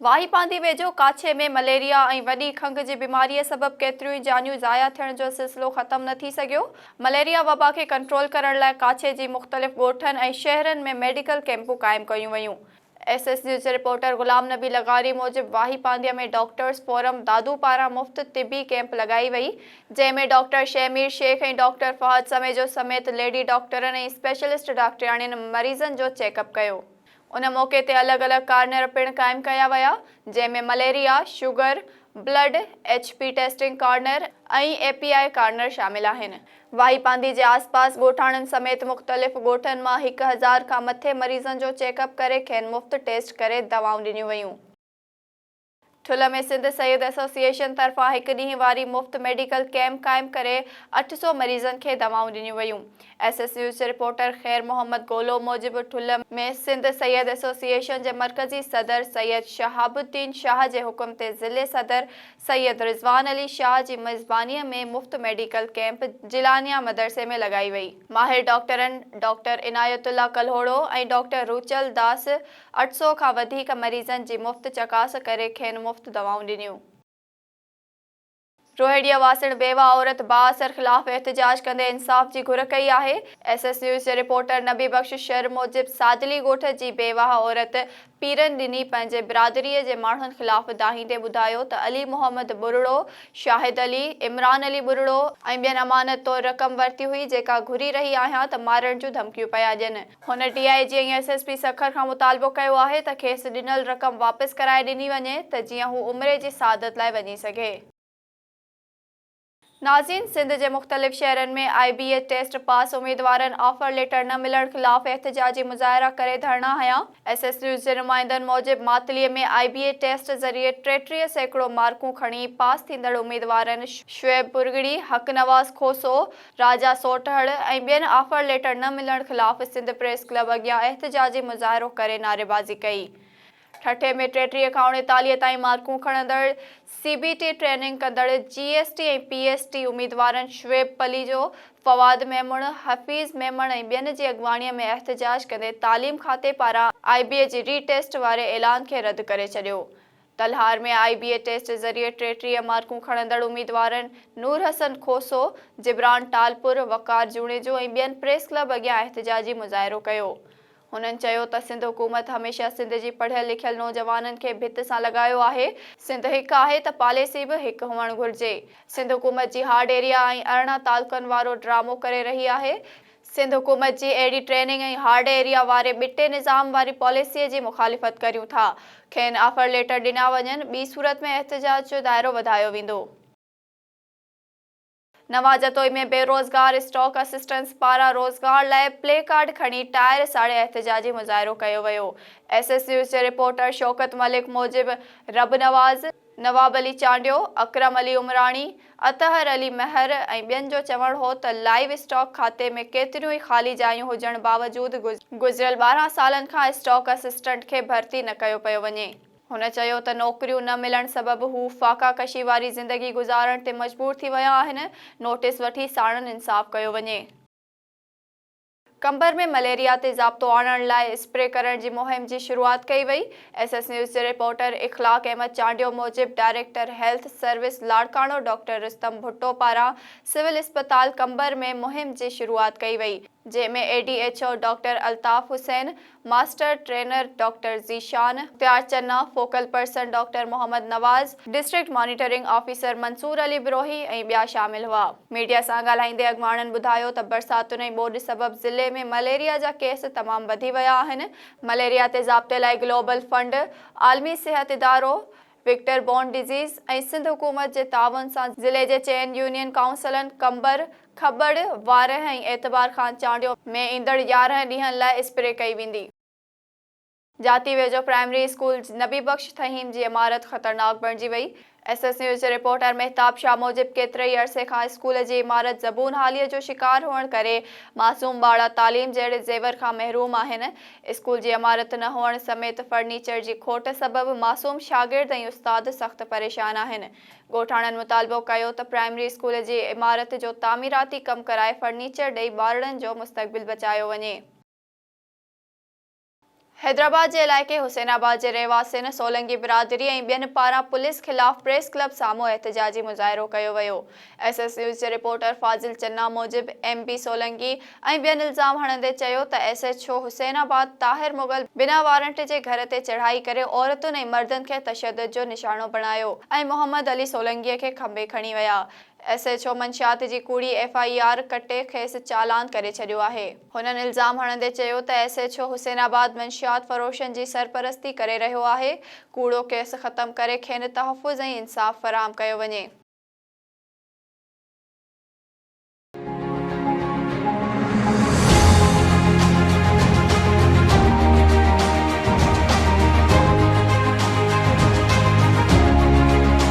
वाहिपांदी वेझो काछे में मलेरिया ऐं वॾी खंघ जी बीमारीअ सबबि केतिरियूं ई जानियूं ज़ाया थियण जो सिलसिलो ख़त्म न थी सघियो। मलेरिया वबा खे कंट्रोल करण लाइ काछे जी मुख़्तलिफ़ ॻोठनि ऐं शहरनि में मेडिकल कैंपूं क़ाइमु कयूं वयूं। एसएस न्यूज़ जे रिपोर्टर ग़ुलाम नबी लगारी मूजिबि वाहिपांदीअ में डॉक्टर्स फोरम दादू पारां मुफ़्त तिबी कैंप लॻाई वई, जंहिंमें डॉक्टर शहमीर शेख ऐं डॉक्टर फहद समेजो समेत लेडी डॉक्टरनि ऐं स्पेशलिस्ट डॉक्टराणियुनि मरीज़नि जो चेकअप कयो। उन मौके ते अलॻि-अलॻि कार्नर पिणु क़ाइमु कया विया, जंहिंमें malaria, sugar, blood, HP testing corner ऐं एपीआई कार्नर शामिल आहिनि। वाहिपांदी जे आसपास ॻोठाणनि समेत मुख़्तलिफ़ ॻोठनि मां 1000 खां मथे मरीज़नि जो चेकअप करे खेनि मुफ़्त टेस्ट करे दवाऊं ॾिनियूं वयूं। ठुल में सिंध सैयद एसोसिएशन तरफ़ां हिकु ॾींहुं वारी मुफ़्त मेडिकल कैंप क़ाइमु करे 800 मरीज़नि खे दवाऊं ॾिनियूं वयूं। एसएस न्यूज़ जे रिपोर्टर ख़ैर मोहम्मद गोलो मूजिबि ठुल में सिंध सैयद एसोसिएशन जे मरकज़ी सदर सैयद शहाबुद्दीन शाह जे हुकुम ते ज़िले सदर सैयद रिज़वान अली शाह जी मेज़बानीअ में मुफ़्त मेडिकल कैंप जिलानिया मदरसे में लॻाई वई। माहिर डॉक्टरनि डॉक्टर इनायतुल्ला कल्होड़ो ऐं डॉक्टर रुचल दास 800 खां वधीक मरीज़नि जी मुफ़्त चकास करे खेनि मुफ़्त दवाऊं ॾिनियूं। रोहिड़ीअ वासिण बेवा औरत बाअसर ख़िलाफ़ एहतजाज कंदे इंसाफ़ जी घुर कई आहे। एसएस न्यूज़ जे रिपोर्टर नबी बख्श शर मूजिबि सादली ॻोठ जी बेवाह औरत पीरनि ॾिनी पंहिंजे बिरादरीअ जे माण्हुनि ख़िलाफ़ दाहींदे ॿुधायो त अली मोहम्मद बुरड़ो, शाहिद अली, इमरान अली बुरड़ो ऐं ॿियनि अमानत तौर रक़म वरिती हुई, जेका घुरी रही आहियां त मारण जूं धमकियूं पिया ॾियनि। हुन डीआईजी ऐं एसएसपी सखर खां मुतालबो कयो आहे त खेसि ॾिनल रक़म वापसि कराए ॾिनी वञे त जीअं हू उमिरि जी सआदत लाइ वञी सघे। नाज़रीन, सिंध जे मुख़्तलिफ़ शहरनि में आईबीए टेस्ट पास उम्मीदवारनि ऑफर लेटर न मिलण ख़िलाफ़ एहतजाजी मुज़ाहिरा करे धरना हंया। एसएस न्यूज़ जे नुमाइंदनि मूजिबि मातलीअ में आईबीए टेस्ट ज़रिए 33% मार्कूं खणी पास थींदड़ उम्मीदवारनि शुएब पुरगड़ी, हक नवाज़ खोसो, राजा सोटहड़ ऐं ॿियनि ऑफर लेटर न मिलण ख़िलाफ़ सिंध प्रेस क्लब अॻियां एहतजाजी मुज़ाहिरो करे नारेबाज़ी कई। ठठे में 33 खां 39 ताईं मार्कूं खणंदड़ सीबीटी ट्रेनिंग कंदड़ जीएसटी ऐं पीएसटी उम्मीदवारनि शुएब पलीजो, फवाद मेमण, हफ़ीज़ मेमण ऐं ॿियनि जी अॻवानीअ में एहतजाज कंदे तालीम खाते पारां आईबीए जी रीटेस्ट वारे ऐलान खे रद्द करे छॾियो। तलहार में आईबीए टेस्ट ज़रिए 33 मार्कूं खणंदड़ उम्मीदवारनि नूर हसन खोसो, जिब्रान टालपुर, वकार जूणेजो ऐं ॿियनि प्रेस क्लब अॻियां एहतजाजी मुज़ाहिरो कयो। हुननि चयो त सिंध हुकूमत हमेशह सिंध जी पढ़ियल लिखियल नौजवाननि खे भित सां लॻायो आहे। सिंध हिकु आहे त पॉलिसी बि हिकु हुअणु घुरिजे। सिंध हुकूमत जी हार्ड एरिया ऐं 18 तालुकनि वारो ड्रामो करे रही आहे। सिंध हुकूमत जी अहिड़ी ट्रेनिंग ऐं हार्ड एरिया वारे ॿिटे निज़ाम वारी पॉलिसीअ जी मुख़ालिफ़त करियूं था। खेनि ऑफर लेटर ॾिना वञनि, ॿी सूरत में एहतजाज जो दाइरो वधायो वेंदो। नवां जतोई में बेरोज़गार स्टॉक असिस्टेंट्स पारां रोज़गार लाइ प्ले कार्ड खणी टायर साड़े एहतजाजी मुज़ाहिरो कयो वियो। एसएस न्यूज़ जे रिपोर्टर शौकत मलिक मूजिबि रब नवाज़, नवाब अली चांडियो, अकरम अली उमराणी, अतहर अली महर ऐं ॿियनि जो चवणु हो त लाइव स्टॉक खाते में केतिरियूं ई ख़ाली जायूं हुजण बावजूदि गुज़िरियल 12 सालनि खां स्टॉक असिस्टेंट खे भर्ती न कयो पियो वञे। हुन चयो त नौकरियूं न मिलण सबबि हू फाका कशी वारी ज़िंदगी गुज़ारण ते मजबूर थी विया आहिनि। नोटिस वठी साणनि इंसाफ़ कयो वञे। कंबर में मलेरिया ते ज़ाब्तो आणण लाइ स्प्रे करण जी मुहिम जी शुरूआत कई वई। एसएस न्यूज़ जे रिपोर्टर इख़लाक़ अहमद चांडियो मूजिबि director health service Larkana doctor Rustam Bhutto पारां सिविल अस्पताल कंबर में मुहिम जी शुरूआत कई वई, जंहिंमें ADHO doctor Altaf Hussain, master trainer doctor Zeeshan Mukhtiar Channa, focal person doctor Mohammad Nawaz, district monitoring officer Mansoor Ali Birohi ऐं ॿिया शामिल हुआ। मीडिया सां ॻाल्हाईंदे अॻवाणनि ॿुधायो त बरसातुनि ऐं ॿोॾि सबबि ज़िले में मलेरिया जा केस तमामु वधी विया आहिनि। मलेरिया ते ज़ाब्ते लाइ ग्लोबल फंड, आलमी सिहत इदारो, विक्टर बोर्न डिज़ीज़ ऐं सिंध हुकूमत जे ताउन सां ज़िले जे चइनि यूनियन काउंसिलनि कंबर, खबड़, वारह ऐं एतबार खान चांडियो में ईंदड़ 11 ॾींहनि लाइ स्प्रे कई वेंदी। जाती वेझो प्राइमरी स्कूल नबी बख्श फहीम जी इमारत ख़तरनाक बणिजी वई। एसएस न्यूज़ जे रिपोर्टर महताब शाह मूजिबि केतिरे ई अरसे खां स्कूल जी इमारत ज़बून हालीअ जो शिकार हुअण करे मासूम ॿार तालीम जहिड़े ज़ेवर खां महरूम आहिनि। स्कूल जी इमारत न हुअण समेत फर्नीचर जी खोट सबबि मासूम शागिर्द ऐं उस्ताद सख़्त परेशान आहिनि। ॻोठाणनि मुतालबो कयो त प्राइमरी स्कूल जी इमारत जो तामीराती कमु कराए फर्नीचर ॾेई ॿारनि जो मुस्तक़बिल बचायो वञे। हैदराबाद के इलाइक़े हुसैनाबाद के रहवासियुनि सोलंकी बिरादरी ऐं ॿियनि पारां पुलिस ख़िलाफ़ प्रेस क्लब साम्हूं एहतजाजी मुज़ाहिरो कयो वियो। एसएस न्यूज़ जे रिपोर्टर फाज़िल चन्ना मूजिब एमपी सोलंकी ऐं ॿियनि इल्ज़ाम हणंदे चयो त एसएचओ हुसैनाबाद ताहिर मुग़ल बिना वारंट जे घर ते चढ़ाई करे औरतुनि ऐं मर्दनि खे तशद्दुद जो निशानो बणायो ऐं मोहम्मद अली सोलंकीअ खे खंबे खणी विया। एसएचओ मंशियात जी कूड़ी एफआईआर कटे खेसि चालान करे छॾियो आहे। हुननि इल्ज़ाम हणंदे चयो त एसएचओ हुसैनाबाद मंशियात फ़रोशनि जी सरपरस्ती करे रहियो आहे। कूड़ो केस ख़त्म करे खेनि तहफ़्फ़ुज़ ऐं इंसाफ़ फ़राहम कयो वञे।